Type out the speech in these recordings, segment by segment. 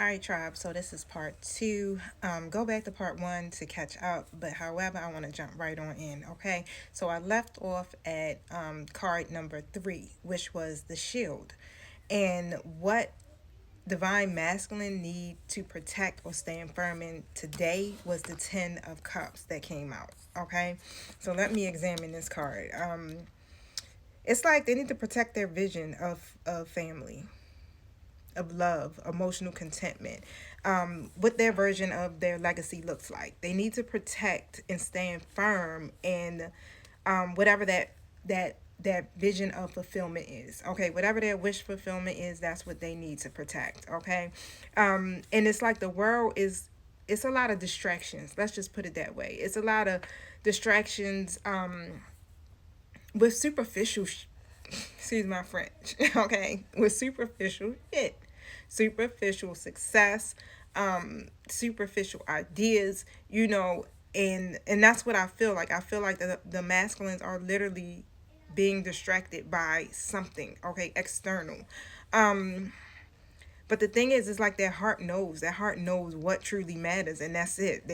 All right, tribe. So this is part two. Go back to part one to catch up, but however, I want to jump right on in. Okay. So I left off at card number three, which was the shield, and what divine masculine need to protect or stand firm in today was the 10 of cups that came out. Okay. So let me examine this card. It's like they need to protect their vision of family, of love, emotional contentment, what their version of their legacy looks like. They need to protect and stand firm in whatever that vision of fulfillment is. Okay, whatever their wish fulfillment is, that's what they need to protect. Okay, and it's like the world is. It's a lot of distractions. Let's just put it that way. It's a lot of distractions with superficial excuse my French, okay, with superficial shit, superficial success, superficial ideas, and that's what I feel like. I feel like the masculines are literally being distracted by something, okay, external. But the thing is, it's like their heart knows. Their heart knows what truly matters, and that's it.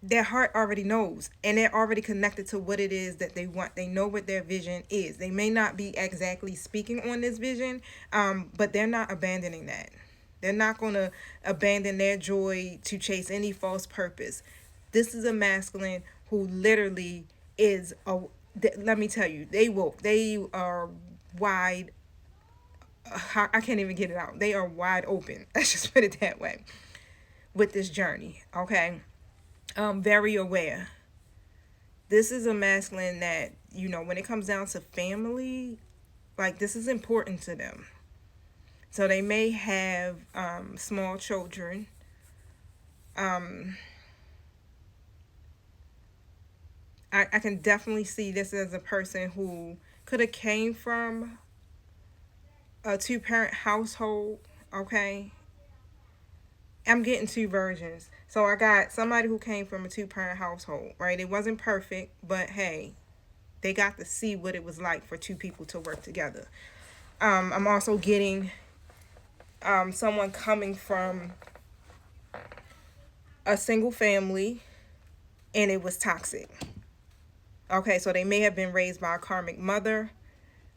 Their heart already knows, and they're already connected to what it is that they want. They know what their vision is. They may not be exactly speaking on this vision, but they're not abandoning that. They're not going to abandon their joy to chase any false purpose. This is a masculine who literally is a, let me tell you, they are wide. I can't even get it out. They are wide open. Let's just put it that way with this journey. Okay, very aware. This is a masculine that, when it comes down to family, like, this is important to them. So they may have small children. I can definitely see this as a person who could have came from a two-parent household. Okay, I'm getting two versions. So I got somebody who came from a two-parent household, right? It wasn't perfect, but hey, they got to see what it was like for two people to work together. I'm also getting someone coming from a single family and it was toxic. Okay, so they may have been raised by a karmic mother,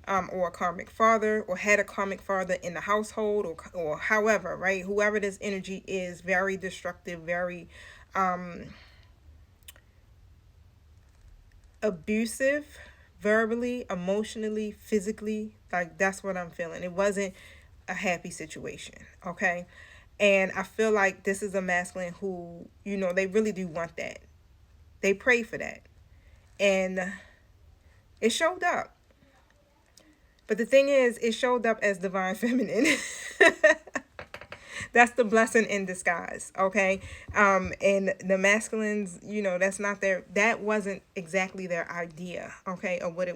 or a karmic father, or had a karmic father in the household, or however, right? Whoever this energy is, very destructive, very abusive, verbally, emotionally, physically. Like, that's what I'm feeling. It wasn't a happy situation, okay? And I feel like this is a masculine who, they really do want that. They pray for that. And it showed up. But the thing is, it showed up as divine feminine. That's the blessing in disguise, okay? And the masculines, that wasn't exactly their idea, okay, of what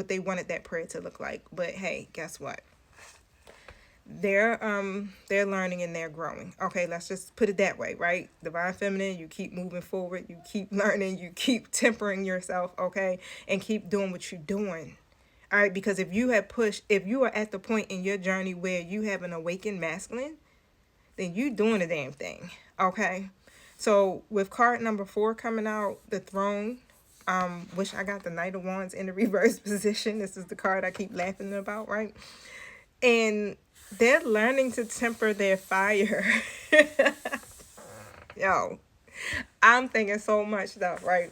they wanted that prayer to look like. But hey, guess what? They're learning and they're growing. Okay, let's just put it that way, right? Divine feminine, you keep moving forward, you keep learning, you keep tempering yourself, okay, and keep doing what you're doing. All right, because if you are at the point in your journey where you have an awakened masculine, then you doing the damn thing. Okay. So with card number 4 coming out, the throne, which I got the Knight of Wands in the reverse position. This is the card I keep laughing about, right? And they're learning to temper their fire. Yo, I'm thinking so much stuff, right?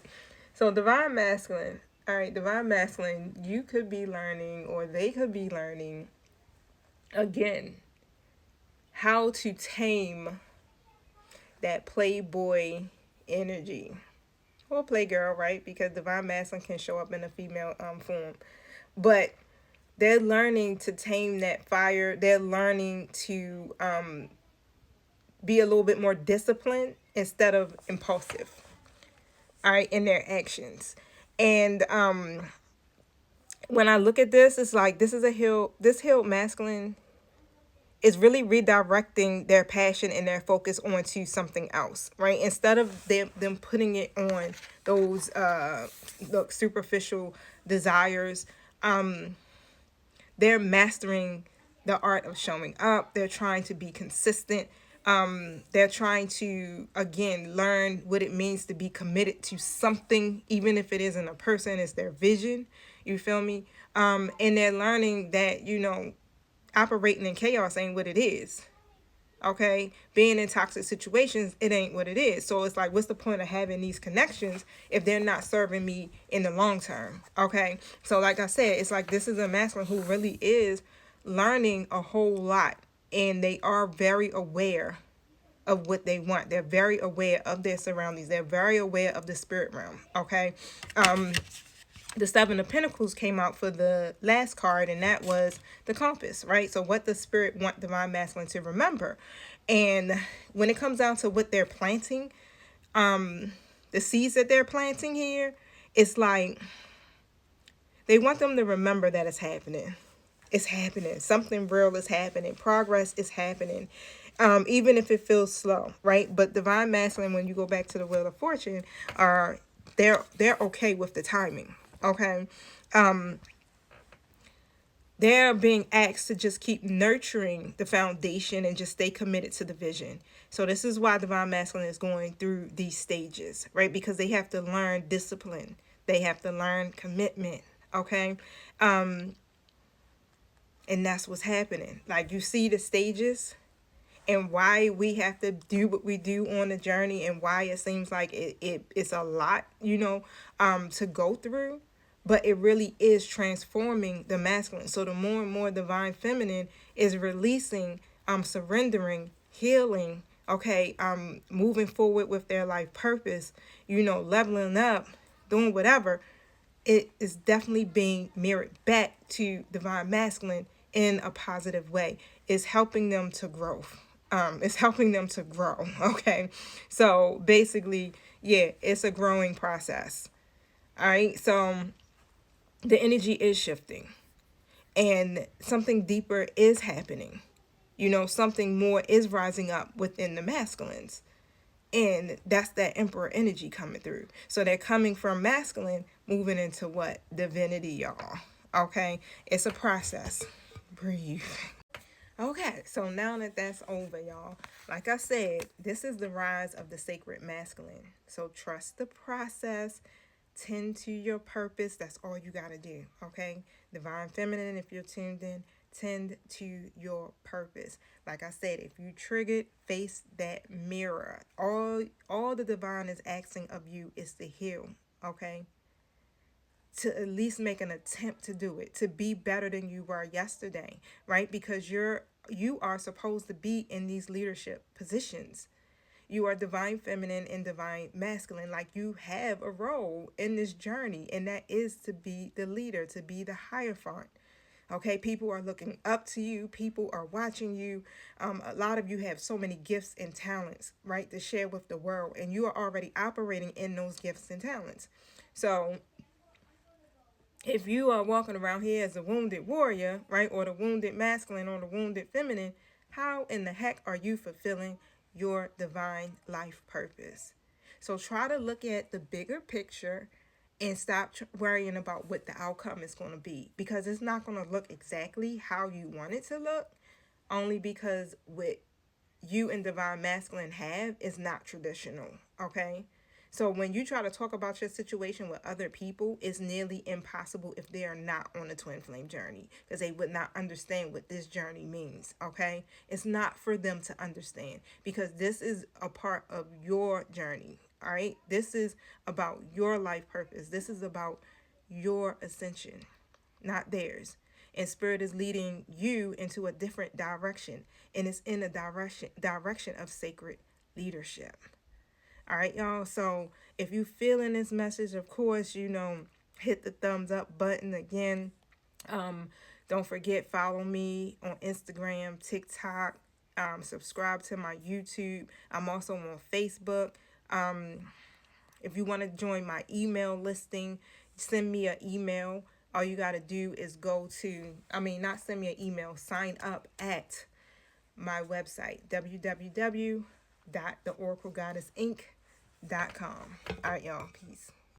So divine masculine, all right, divine masculine, you could be learning, or they could be learning, again, how to tame that playboy energy, or playgirl, right? Because divine masculine can show up in a female form, but they're learning to tame that fire. They're learning to be a little bit more disciplined instead of impulsive, all right, in their actions. And when I look at this, it's like this healed masculine is really redirecting their passion and their focus onto something else, right? Instead of them putting it on those superficial desires, they're mastering the art of showing up. They're trying to be consistent. They're trying to, again, learn what it means to be committed to something, even if it isn't a person, it's their vision. You feel me? And they're learning that, operating in chaos ain't what it is. Okay, being in toxic situations, it ain't what it is. So it's like, what's the point of having these connections if they're not serving me in the long term? Okay, so like I said, it's like, this is a masculine who really is learning a whole lot, and they are very aware of what they want. They're very aware of their surroundings. They're very aware of the spirit realm. Okay, the Seven of Pentacles came out for the last card, and that was the compass, right? So what the spirit want divine masculine to remember. And when it comes down to what they're planting, the seeds that they're planting here, it's like they want them to remember that it's happening. It's happening. Something real is happening. Progress is happening. Even if it feels slow, right? But divine masculine, when you go back to the Wheel of Fortune, are they're okay with the timing. Okay. They're being asked to just keep nurturing the foundation and just stay committed to the vision. So this is why divine masculine is going through these stages, right? Because they have to learn discipline. They have to learn commitment. Okay. And that's what's happening. Like, you see the stages and why we have to do what we do on the journey, and why it seems like it's a lot, to go through. But it really is transforming the masculine. So the more and more divine feminine is releasing, surrendering, healing, okay, moving forward with their life purpose, leveling up, doing whatever, it is definitely being mirrored back to divine masculine in a positive way. It's helping them to grow. It's helping them to grow. Okay. So basically, yeah, it's a growing process. All right. So the energy is shifting, and something deeper is happening. Something more is rising up within the masculines. And that's that emperor energy coming through. So they're coming from masculine, moving into what? Divinity, y'all. Okay? It's a process. Breathe. Okay, so now that that's over, y'all, like I said, this is the rise of the sacred masculine. So trust the process, tend to your purpose. That's all you got to do, okay? Divine feminine, if you're tuned in, tend to your purpose. Like I said, if you triggered, face that mirror. All the divine is asking of you is to heal, okay? To at least make an attempt to do it, to be better than you were yesterday, right? Because you are supposed to be in these leadership positions. You are divine feminine and divine masculine. Like, you have a role in this journey, and that is to be the leader, to be the hierophant. Okay, people are looking up to you. People are watching you. A lot of you have so many gifts and talents, right, to share with the world, and you are already operating in those gifts and talents. So if you are walking around here as a wounded warrior, right, or the wounded masculine or the wounded feminine, how in the heck are you fulfilling your divine life purpose? So try to look at the bigger picture and stop worrying about what the outcome is going to be, because it's not going to look exactly how you want it to look, only because what you and divine masculine have is not traditional, okay? So when you try to talk about your situation with other people, it's nearly impossible if they are not on the twin flame journey, because they would not understand what this journey means, okay? It's not for them to understand, because this is a part of your journey, all right? This is about your life purpose. This is about your ascension, not theirs. And spirit is leading you into a different direction, and it's in a direction of sacred leadership. All right, y'all. So if you feeling this message, of course, hit the thumbs up button again. Don't forget, follow me on Instagram, TikTok. Subscribe to my YouTube. I'm also on Facebook. If you want to join my email listing, send me an email. All you got to do is not send me an email, sign up at my website, www.theoraclegoddessinc.com. All right, y'all. Peace.